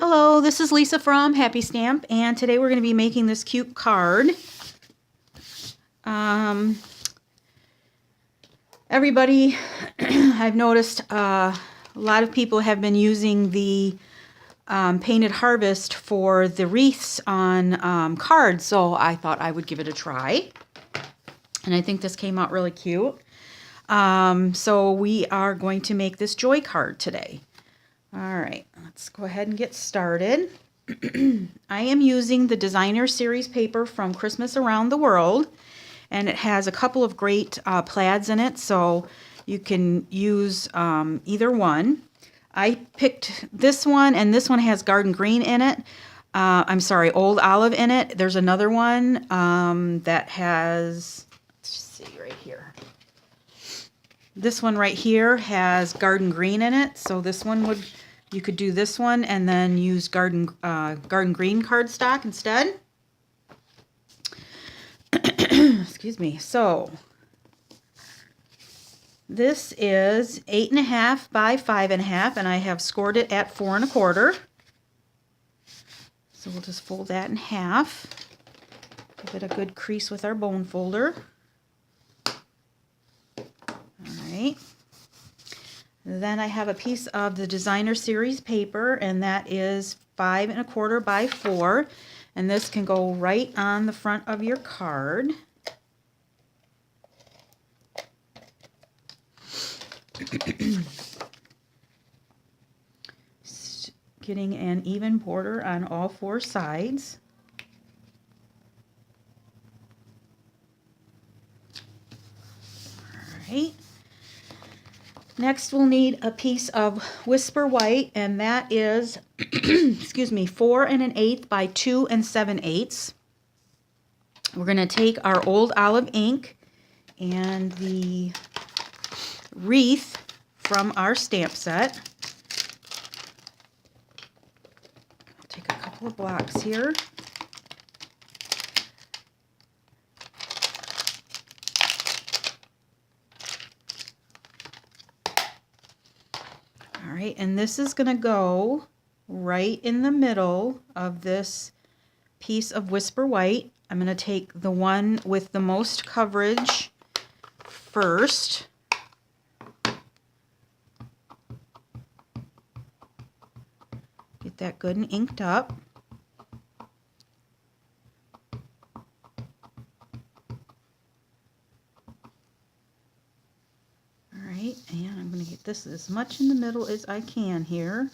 Hello, this is Lisa from Happy Stamp, and today we're going to be making this cute card. Everybody, I've noticed a lot of people have been using the Painted Harvest for the wreaths on cards, so I thought I would give it a try. And I think this came out really cute. So we are going to make this joy card today. All right, let's go ahead and get started. I am using the Designer Series paper from Christmas Around the World, and it has a couple of great plaids in it, so you can use either one. I picked this one, and this one has garden green in it. I'm sorry, old olive in it. There's another one that has, let's see right here. This one right here has garden green in it, so this one would, you could do this one and then use garden green cardstock instead. Excuse me. So this is 8.5 by 5.5, and I have scored it at 4 1/4. So we'll just fold that in half. Give it a good crease with our bone folder. Alright. Then I have a piece of the Designer Series paper, and that is 5 1/4 by 4. And this can go right on the front of your card. Getting an even border on all 4 sides. Alright. Next we'll need a piece of Whisper White, and that is excuse me, 4 1/8 by 2 7/8. We're going to take our old olive ink and the wreath from our stamp set. I'll take a couple of blocks here. Alright, and this is going to go right in the middle of this piece of Whisper White. I'm going to take the one with the most coverage first. Get that good and inked up. Alright, and I'm going to get this as much in the middle as I can here.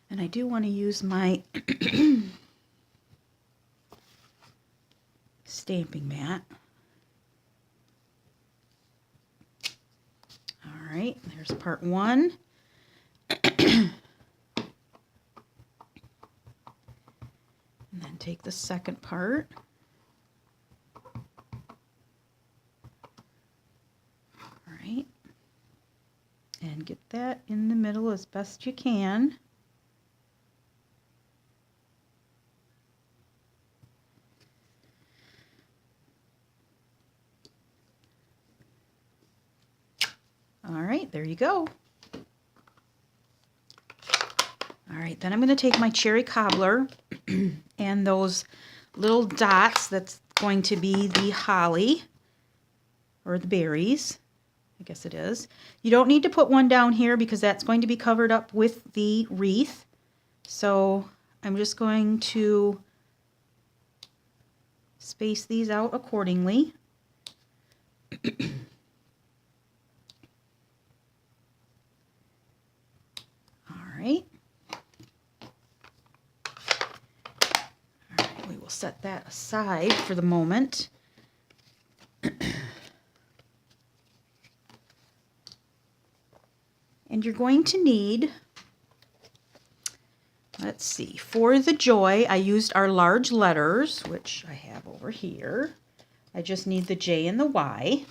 And I do want to use my stamping mat. Alright, there's part 1. And then take the second part. Alright. And get that in the middle as best you can. Alright, there you go. Alright, then I'm going to take my cherry cobbler and those little dots, that's going to be the holly, or the berries, I guess it is. You don't need to put one down here because that's going to be covered up with the wreath. So I'm just going to space these out accordingly. Alright. Alright, we will set that aside for the moment. And you're going to need, let's see, for the joy, I used our large letters, which I have over here. I just need the J and the Y.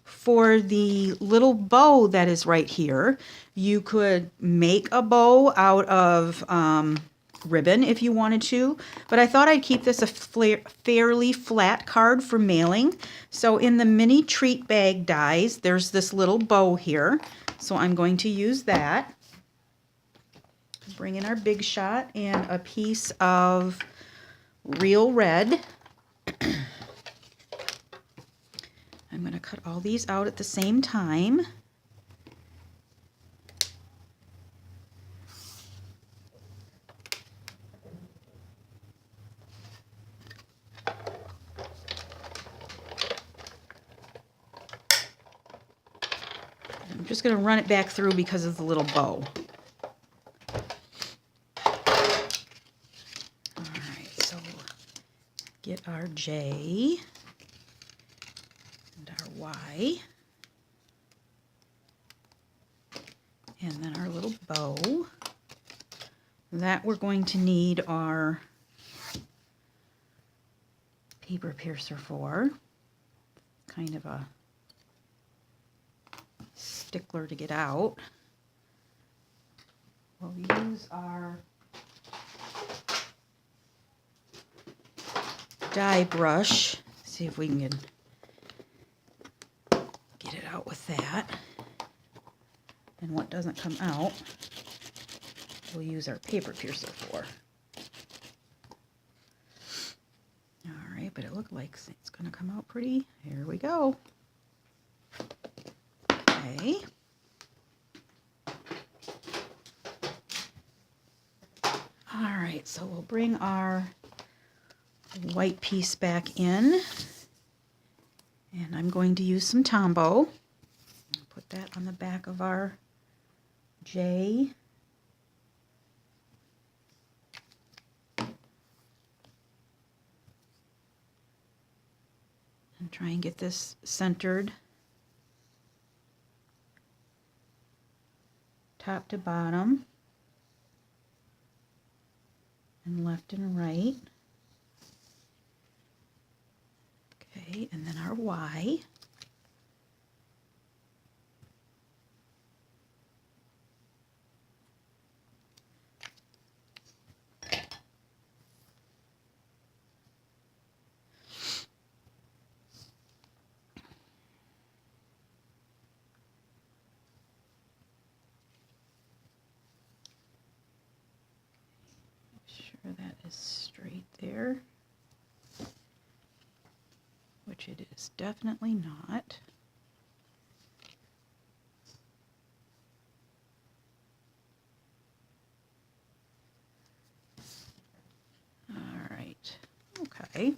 For the little bow that is right here, you could make a bow out of ribbon if you wanted to, but I thought I'd keep this a fairly flat card for mailing. So in the mini treat bag dies, there's this little bow here. So I'm going to use that. Bring in our Big Shot and a piece of Real Red. I'm going to cut all these out at the same time. I'm just going to run it back through because of the little bow. Alright, so get our J and our Y. And then our little bow. That we're going to need our paper piercer for. Kind of a stickler to get out. We'll use our die brush. See if we can get it out with that. And what doesn't come out, we'll use our paper piercer for. Alright, but it looked like it's going to come out pretty. Here we go. Okay. Alright, so we'll bring our white piece back in. And I'm going to use some Tombow. Put that on the back of our J. And try and get this centered top to bottom and left and right. Okay, and then our Y. That is straight there, which it is definitely not. All right, okay.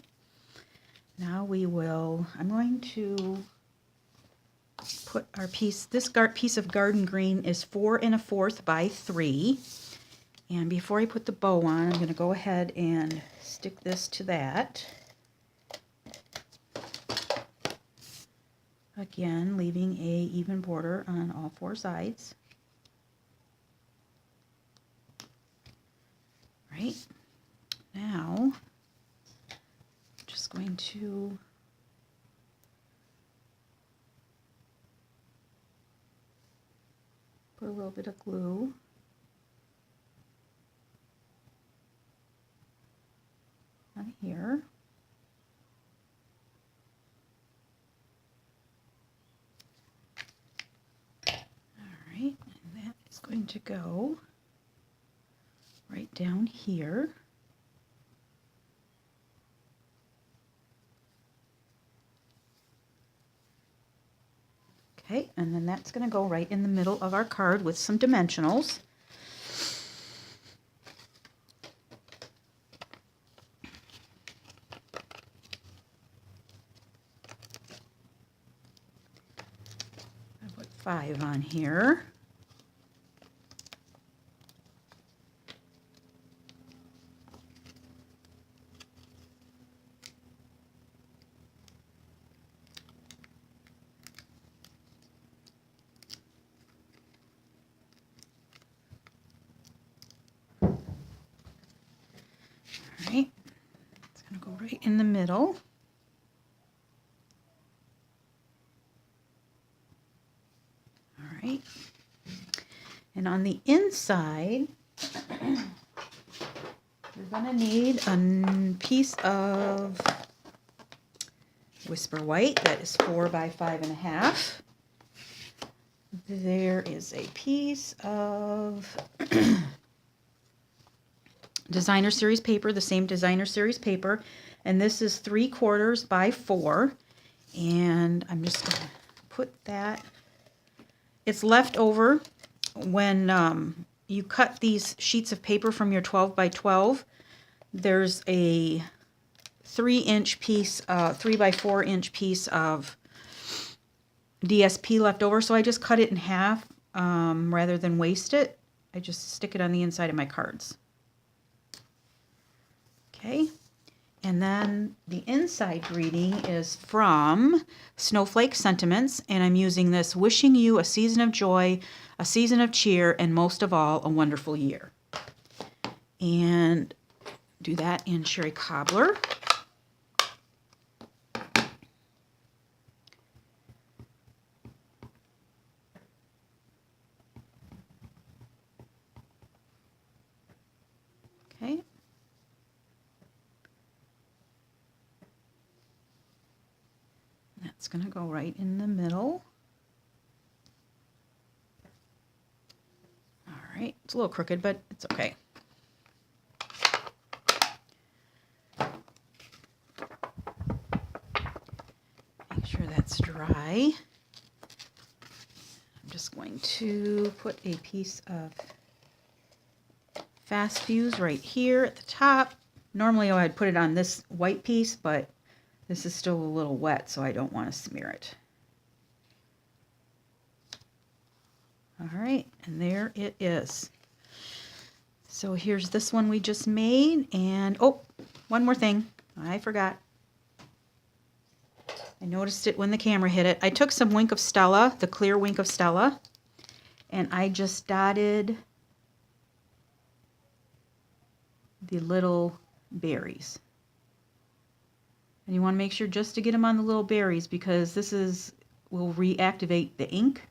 Now we will, I'm going to put our piece, this piece of garden green is 4 1/4 by 3. And before I put the bow on, I'm going to go ahead and stick this to that. Again, leaving a even border on all 4 sides. Right. Now, I'm just going to put a little bit of glue on here. All right, and that is going to go right down here. Okay, and then that's going to go right in the middle of our card with some dimensionals. I put 5 on here. Right, it's going to go right in the middle. All right, and on the inside, You're gonna need a piece of Whisper White that is 4 by 5.5. There is a piece of Designer Series paper, the same Designer Series paper, and this is 3/4 by 4. And I'm just going to put that. It's left over when you cut these sheets of paper from your 12 by 12. There's a 3-inch piece, 3 by 4-inch piece of DSP left over, so I just cut it in half rather than waste it. I just stick it on the inside of my cards. Okay, and then the inside greeting is from Snowflake Sentiments, and I'm using this: wishing you a season of joy, a season of cheer, and most of all, a wonderful year. And do that in Sherry Cobbler. Okay. That's going to go right in the middle. All right, it's a little crooked, but it's okay. Make sure that's dry. I'm just going to put a piece of Fast Fuse right here at the top. Normally I'd put it on this white piece, but this is still a little wet, so I don't want to smear it. All right, and there it is. So here's this one we just made, and oh, one more thing. I forgot. I noticed it when the camera hit it. I took some Wink of Stella, the clear Wink of Stella, and I just dotted the little berries. And you want to make sure just to get them on the little berries, because this will reactivate the ink.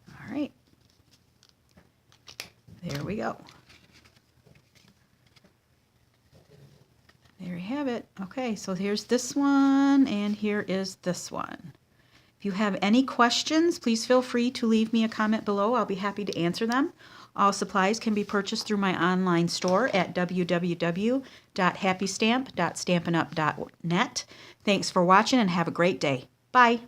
All right. There we go. There you have it. Okay, so here's this one, and here is this one. If you have any questions, please feel free to leave me a comment below. I'll be happy to answer them. All supplies can be purchased through my online store at www.happystamp.stampinup.net. Thanks for watching and have a great day. Bye.